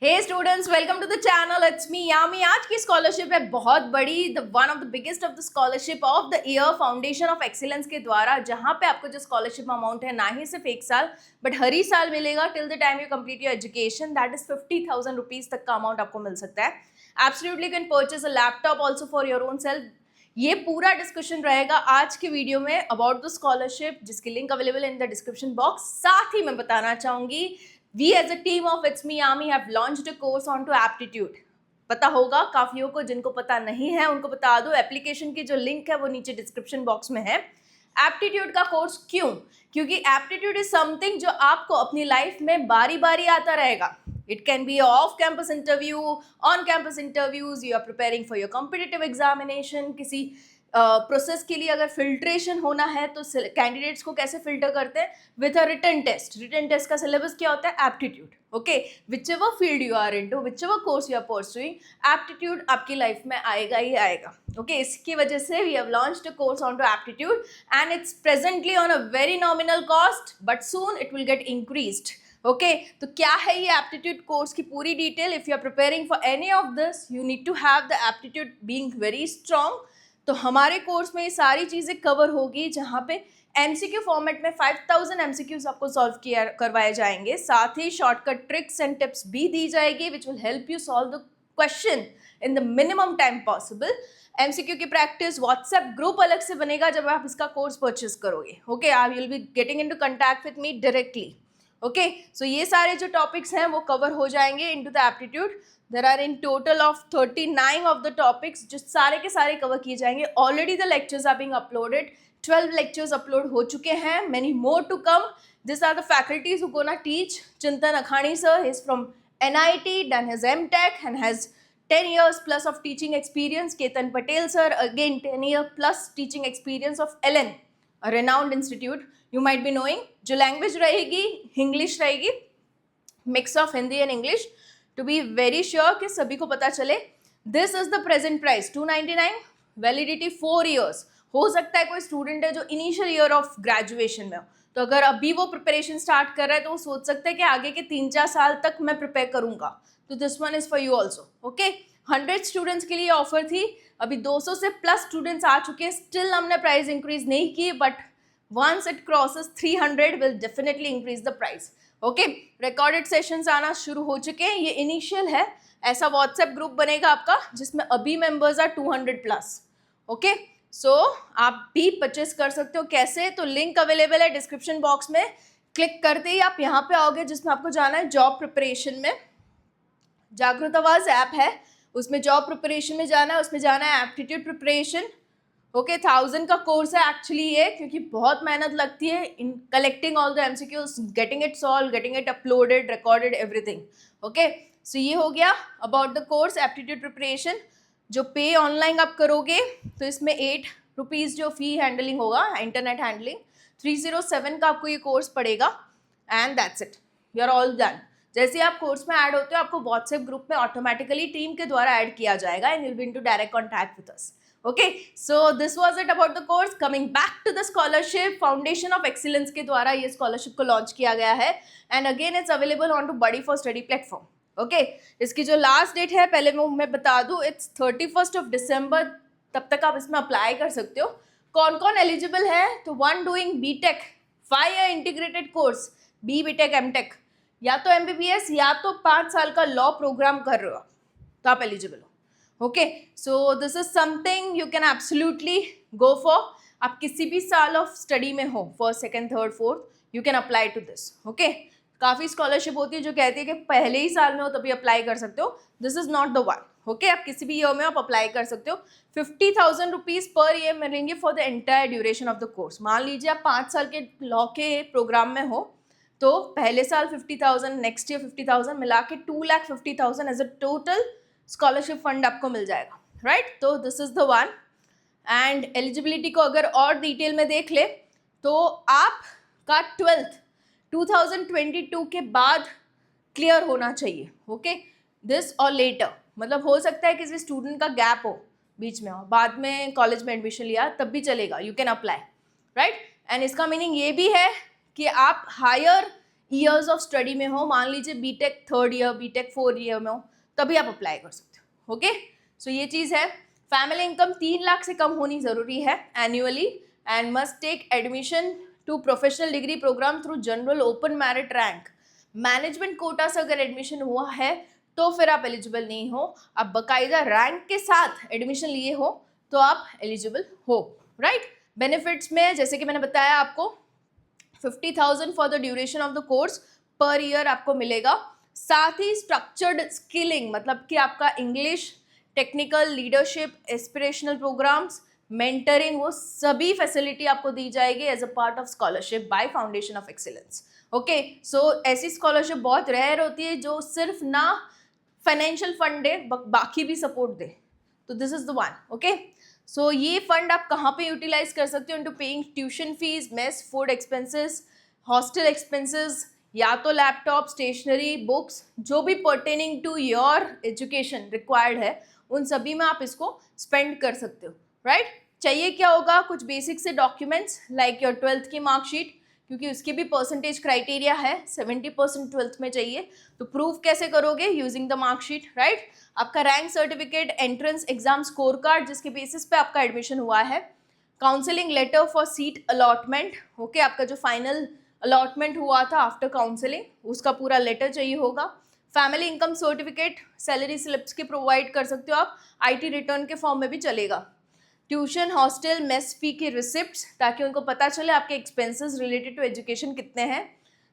Hey students, welcome to the channel. It's me Yami. आज की scholarship है बहुत बड़ी, the one of the biggest of the scholarship of the year foundation of excellence के द्वारा, जहां पे आपको जो स्कॉलरशिप अमाउंट है ना ही सिर्फ एक साल बट हर ही साल मिलेगा till the time you complete your education. That is 50,000 rupees तक का अमाउंट आपको मिल सकता है। Absolutely can purchase a laptop also for your own self. ये पूरा डिस्कशन रहेगा आज की वीडियो में अबाउट द स्कॉलरशिप, जिसकी लिंक अवेलेबल है इन द डिस्क्रिप्शन बॉक्स। साथ ही मैं बताना चाहूंगी, we as a team of It's Me Army have launched a course onto aptitude। पता होगा काफियों को, जिनको पता नहीं है उनको बता दो, एप्लीकेशन की जो लिंक है वो नीचे डिस्क्रिप्शन बॉक्स में है। एप्टीट्यूड का कोर्स क्यों? क्योंकि एप्टीट्यूड इज समथिंग जो आपको अपनी लाइफ में बारी बारी आता रहेगा। It can be off campus interview, on campus interviews, you are preparing for your competitive examination, किसी प्रोसेस के लिए अगर फिल्ट्रेशन होना है तो कैंडिडेट्स को कैसे फिल्टर करते हैं with a written test. Written test का सिलेबस क्या होता है? Aptitude. Okay, whichever field you are into, whichever course you are pursuing, aptitude आपकी लाइफ में आएगा ही आएगा। ओके, इसकी वजह से we have launched a course on to aptitude and it's presently on a very nominal cost, but soon it will get increased. Okay, तो क्या है ये एप्टीट्यूड कोर्स की पूरी detail? If you are preparing for any of this, you need to have the aptitude being very strong. तो हमारे course में ये सारी चीज़ें कवर होगी, जहाँ पे एमसीक्यू फॉर्मेट में 5000 एमसीक्यूज आपको सॉल्व किया करवाए जाएंगे। साथ ही शॉर्टकट ट्रिक्स एंड टिप्स भी दी जाएगी which will help you solve the question in the minimum time possible. MCQ की प्रैक्टिस व्हाट्सएप ग्रुप अलग से बनेगा जब आप इसका कोर्स परचेज करोगे। Okay, I will be getting into contact with me directly. Okay, so ये सारे जो टॉपिक्स हैं वो कवर हो जाएंगे into the aptitude. There are in total of 39 of the topics जो सारे के सारे कवर किए जाएंगे। Already the lectures are being uploaded. 12 lectures upload हो चुके हैं, many more to come. This are the faculties who gonna teach. Chintan Akhani sir, he is from NIT, done his MTech and has 10 years plus of teaching experience. Ketan Patel sir, again 10 year plus teaching experience of LN, a renowned institute you might be knowing। जो language रहेगी English रहेगी, mix of Hindi and English, to be very sure कि सभी को पता चले। This is the present price 299, validity 4 years. हो सकता है कोई स्टूडेंट है जो इनिशियल ईयर ऑफ ग्रेजुएशन में हो, तो अगर अभी वो प्रिपरेशन स्टार्ट कर रहा है तो वो सोच सकता है कि आगे के 3-4 साल तक मैं प्रिपेयर करूंगा, तो this one is for you also. Okay, 100 students के लिए ऑफर थी, अभी 200 से प्लस स्टूडेंट्स आ चुके हैं। स्टिल हमने प्राइस इंक्रीज नहीं की, but once it crosses 300 will definitely increase the price। Okay, recorded sessions आना शुरू हो चुके हैं। ये इनिशियल है, ऐसा व्हाट्सएप ग्रुप बनेगा आपका जिसमें अभी मेंबर्स आर 200 प्लस। ओके, सो आप भी परचेस कर सकते हो। कैसे? तो लिंक अवेलेबल है डिस्क्रिप्शन बॉक्स में। क्लिक करते ही आप यहाँ पे आओगे जिसमें आपको जाना है जॉब प्रिपरेशन में। जागृत आवाज ऐप है, उसमें जॉब प्रिपरेशन में जाना है, उसमें जाना है एप्टीट्यूड प्रिपरेशन। ओके, 1000 का कोर्स है एक्चुअली ये, क्योंकि बहुत मेहनत लगती है in collecting all the MCQs, getting it solve, getting it uploaded, recorded, everything. Okay, so ये हो गया about the course aptitude preparation. जो पे ऑनलाइन आप करोगे तो इसमें 8 रुपीज़ जो फी हैंडलिंग होगा, इंटरनेट हैंडलिंग, 307 का आपको ये कोर्स पड़ेगा and that's it, you are all done. जैसे आप कोर्स में ऐड होते हो आपको व्हाट्सएप ग्रुप में ऑटोमेटिकली टीम के द्वारा ऐड किया जाएगा and you will be into direct contact with us. Okay, so this was it about the course। Coming back to the scholarship, foundation of excellence के द्वारा ये स्कॉलरशिप को launch किया गया है and again it's available on to buddy for study platform. Okay, इसकी जो last date है पहले मैं बता दूं, इट्स 31 ऑफ दिसंबर, तब तक आप इसमें अप्लाई कर सकते हो। कौन कौन एलिजिबल है? तो one doing BTech 5 year integrated course, B BTech MTech, या तो MBBS या तो 5 साल का लॉ प्रोग्राम कर रहे हो तो आप एलिजिबल हो। Okay, so this is something you can absolutely go for. आप किसी भी साल ऑफ स्टडी में हो, first, second, third, fourth, you can apply to this. Okay, काफ़ी स्कॉलरशिप होती है जो कहती है कि पहले ही साल में हो तभी अप्लाई कर सकते हो। This is not the one. Okay, आप किसी भी ईयर में आप अप्लाई कर सकते हो। 50,000 रुपीज़ पर ईयर मिलेंगे for the entire duration of the course. मान लीजिए आप 5 साल के लॉ के प्रोग्राम में हो तो पहले साल 50,000, नेक्स्ट ईयर 50,000, मिला के 2,50,000 as a total scholarship fund आपको मिल जाएगा, राइट? तो this is the one. And eligibility को अगर और डिटेल में देख ले तो आपका 12th 2022 के बाद क्लियर होना चाहिए। ओके, दिस और लेटर, मतलब हो सकता है किसी स्टूडेंट का गैप हो बीच में, हो बाद में कॉलेज में एडमिशन लिया तब भी चलेगा, you can apply, right? And इसका मीनिंग ये भी है कि आप हायर ईयर्स ऑफ स्टडी में हो, मान लीजिए BTech 3rd year, BTech 4th year में हो, तभी आप अप्लाई कर सकते हो। ओके, सो ये चीज़ है। फैमिली इनकम 3 लाख से कम होनी ज़रूरी है annually, and must take admission to professional degree program through general open merit rank. Management quota से अगर एडमिशन हुआ है तो फिर आप एलिजिबल नहीं हो, आप बकायदा रैंक के साथ एडमिशन लिए हो तो आप एलिजिबल हो, राइट। बेनिफिट्स में जैसे कि मैंने बताया आपको 50,000 for the duration of the course per year आपको मिलेगा। साथ ही स्ट्रक्चर्ड स्किलिंग, मतलब कि आपका English, technical, leadership, aspirational programs, mentoring, वो सभी फैसिलिटी आपको दी जाएगी as a part of scholarship by foundation of excellence. Okay, so ऐसी स्कॉलरशिप बहुत रेयर होती है जो सिर्फ ना फाइनेंशियल फंड दे बाकी भी सपोर्ट दे, तो this is the one. Okay, so ये फंड आप कहाँ पे यूटिलाइज कर सकते हो? Into paying tuition fees, mess, food expenses, hostel expenses, या तो लैपटॉप, स्टेशनरी, बुक्स, जो भी pertaining to your education required है, उन सभी में आप इसको स्पेंड कर सकते हो, राइट। चाहिए क्या होगा? कुछ बेसिक से डॉक्यूमेंट्स लाइक योर 12th की मार्कशीट, क्योंकि उसकी भी परसेंटेज क्राइटेरिया है, 70% 12th में चाहिए, तो प्रूफ कैसे करोगे? Using the marksheet, right. आपका rank certificate, entrance exam score card जिसके बेसिस पे आपका एडमिशन हुआ है, counselling letter for seat allotment, okay, आपका जो फाइनल अलॉटमेंट हुआ था आफ्टर काउंसलिंग, उसका पूरा लेटर चाहिए होगा। Family income certificate, salary slips के प्रोवाइड कर सकते हो आप, आईटी रिटर्न के फॉर्म में भी चलेगा। ट्यूशन, हॉस्टल, मेस फी की रिसिप्ट्स, ताकि उनको पता चले आपके एक्सपेंसेस रिलेटेड टू एजुकेशन कितने हैं।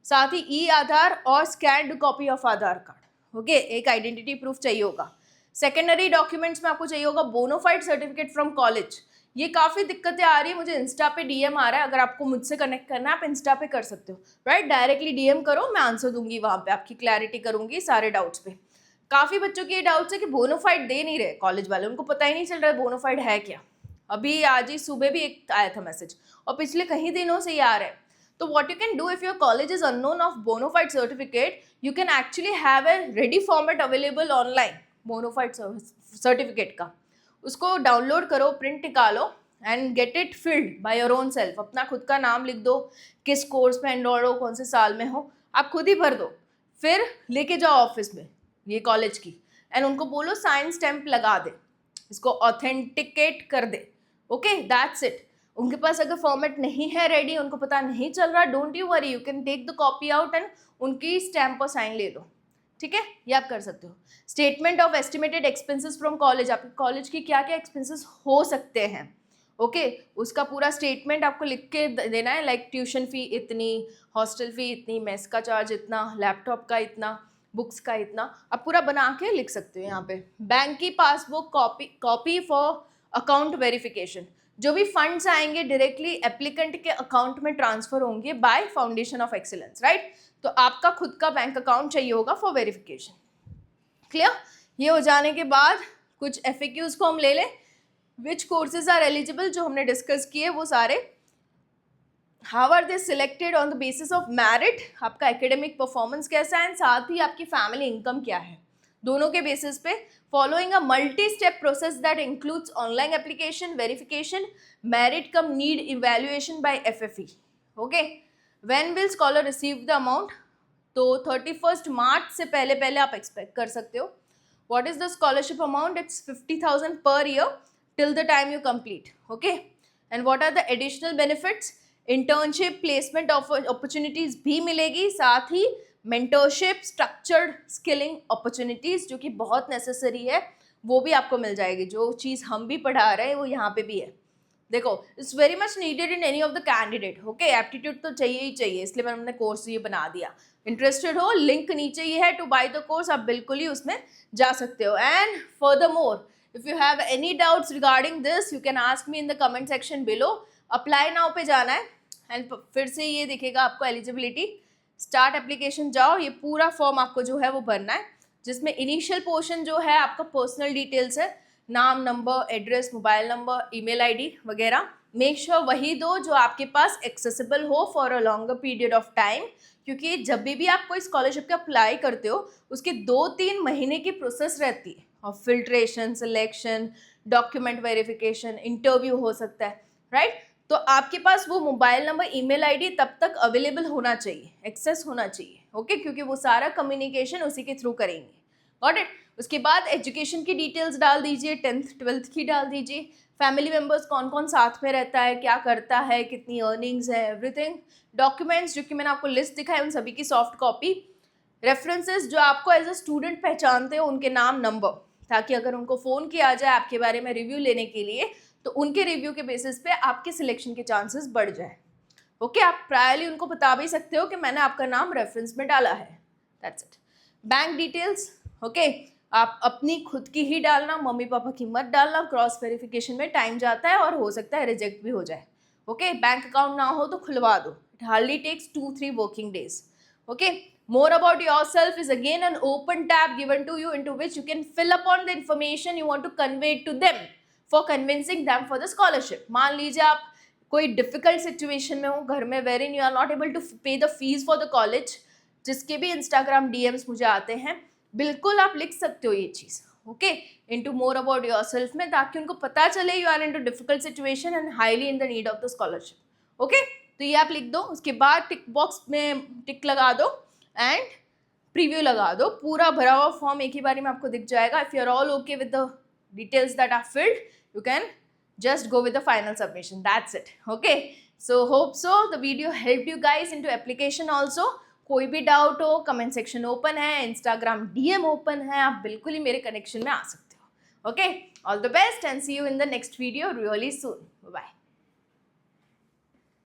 साथ ही ई आधार और scanned copy of Aadhaar card, okay, एक आइडेंटिटी प्रूफ चाहिए होगा। सेकेंडरी डॉक्यूमेंट्स में आपको चाहिए होगा बोनाफाइड सर्टिफिकेट फ्रॉम कॉलेज। ये काफ़ी दिक्कतें आ रही है, मुझे इंस्टा पे डीएम आ रहा है, अगर आपको मुझसे कनेक्ट करना है आप इंस्टा पे कर सकते हो, राइट। डायरेक्टली डीएम करो, मैं आंसर दूंगी वहाँ पे, आपकी क्लैरिटी करूंगी सारे डाउट्स पे। काफ़ी बच्चों के ये डाउट्स है कि बोनाफाइड दे नहीं रहे कॉलेज वाले, उनको पता ही नहीं चल रहा है बोनाफाइड है क्या। अभी आज ही सुबह भी एक आया था मैसेज, और पिछले कई दिनों से ये आ रहा है। तो what you can do if your college is unknown of bonafide certificate, you can actually have a ready format available online bonafide certificate का। उसको डाउनलोड करो, प्रिंट निकालो and get it filled by your own self. अपना खुद का नाम लिख दो, किस कोर्स में एनरोल हो, कौन से साल में हो, आप खुद ही भर दो। फिर लेके जाओ ऑफिस में ये कॉलेज की, एंड उनको बोलो साइन स्टैंप लगा दे, इसको ऑथेंटिकेट कर दे। Okay, that's it. उनके पास अगर फॉर्मेट नहीं है रेडी, उनको पता नहीं चल रहा, don't you worry, you can take the copy out and उनकी स्टैम्प और साइन ले लो, ठीक है, ये आप कर सकते हो। Statement of estimated expenses from college, आपके कॉलेज की क्या क्या एक्सपेंसेस हो सकते हैं, ओके, उसका पूरा स्टेटमेंट आपको लिख के देना है, लाइक ट्यूशन फी इतनी, हॉस्टल फी इतनी, मेस का चार्ज इतना, लैपटॉप का इतना, बुक्स का इतना, आप पूरा बना के लिख सकते हो यहाँ पे। बैंक की passbook copy for account verification, जो भी फंड्स आएंगे डायरेक्टली एप्लीकेंट के अकाउंट में ट्रांसफर होंगे by foundation of excellence, right. तो आपका खुद का बैंक अकाउंट चाहिए होगा फॉर वेरिफिकेशन, क्लियर। ये हो जाने के बाद कुछ FAQs को हम ले लें। विच कोर्सेज आर एलिजिबल, जो हमने डिस्कस किए वो सारे। How are they selected on the basis of merit, आपका एकेडमिक परफॉर्मेंस कैसा है, साथ ही आपकी फैमिली इनकम क्या है, दोनों के बेसिस पे। Following a multi step process that includes online application, verification, merit cum need evaluation by FFE, okay. When will scholar receive the amount, तो 31 मार्च से पहले पहले आप एक्सपेक्ट कर सकते हो। What is the scholarship amount? It's 50,000 per year till the time you complete, okay. And what are the additional benefits? Internship, placement opportunities भी मिलेगी, साथ ही मेंटरशिप, स्ट्रक्चर्ड स्किलिंग अपॉर्चुनिटीज जो कि बहुत नेसेसरी है, वो भी आपको मिल जाएगी। जो चीज़ हम भी पढ़ा रहे हैं वो यहाँ पे भी है। देखो, it's very much needed in any of the candidate, okay. Aptitude तो चाहिए ही चाहिए, इसलिए मैंने अपने कोर्स ये बना दिया। इंटरेस्टेड हो, लिंक नीचे ही है टू बाय द कोर्स, आप बिल्कुल ही उसमें जा सकते हो। And furthermore, if you have any doubts regarding this, you can ask me in the comment section below. apply now पे जाना है, एंड फिर से ये दिखेगा आपको एलिजिबिलिटी, स्टार्ट एप्लीकेशन जाओ, ये पूरा फॉर्म आपको जो है वो भरना है, जिसमें इनिशियल पोर्शन जो है आपका पर्सनल डिटेल्स है, नाम, number, address, mobile number, email ID वगैरह। मेक श्योर वही दो जो आपके पास एक्सेसिबल हो for a longer period of time, क्योंकि जब भी आप कोई स्कॉलरशिप का अप्लाई करते हो उसके 2-3 महीने की प्रोसेस रहती है, और filtration, selection, document verification, interview हो सकता है, राइट। तो तो आपके पास वो मोबाइल नंबर, ईमेल आईडी तब तक अवेलेबल होना चाहिए, एक्सेस होना चाहिए, ओके, क्योंकि वो सारा कम्युनिकेशन उसी के थ्रू करेंगे। Got it. उसके बाद एजुकेशन की डिटेल्स डाल दीजिए, 10th 12th की डाल दीजिए, फैमिली मेम्बर्स कौन कौन साथ में रहता है, क्या करता है, कितनी अर्निंग्स है, एवरीथिंग। डॉक्यूमेंट्स जो कि मैंने आपको लिस्ट दिखाई उन सभी की सॉफ्ट कॉपी। रेफरेंसेस जो आपको एज अ स्टूडेंट पहचानते हैं, उनके नाम, नंबर, ताकि अगर उनको फ़ोन किया जाए आपके बारे में रिव्यू लेने के लिए तो उनके रिव्यू के बेसिस पे आपके सिलेक्शन के चांसेस बढ़ जाए। ओके, आप प्रायरली उनको बता भी सकते हो कि मैंने आपका नाम रेफरेंस में डाला है। That's it. Bank details, okay, आप अपनी खुद की ही डालना, मम्मी पापा की मत डालना, क्रॉस वेरिफिकेशन में टाइम जाता है और हो सकता है रिजेक्ट भी हो जाए। ओके, बैंक अकाउंट ना हो तो खुलवा दो, it hardly takes 2-3 working days. Okay, more about yourself is again an open tab given to you into which you can fill upon the information you want to convey to them for convincing them for the scholarship. मान लीजिए आप कोई difficult situation में हो घर में, wherein you are not able to pay the fee for the college, जिसके भी इंस्टाग्राम डीएम्स मुझे आते हैं, बिल्कुल आप लिख सकते हो ये चीज़, okay, into more about yourself में, ताकि उनको पता चले you are into difficult situation and highly in the need of the scholarship. Okay, तो ये आप लिख दो। उसके बाद टिक बॉक्स में टिक लगा दो एंड प्रीव्यू लगा दो। पूरा भरा हुआ फॉर्म एक ही बारी में आपको दिख जाएगा। If you are all okay with the details that are filled, you can just go with the final submission. That's it. Okay, so hope so the video helped you guys into application also. कोई भी doubt हो, comment section open है, Instagram DM open है, आप बिल्कुल ही मेरे connection में आ सकते हो। Okay, all the best and see you in the next video really soon. Bye.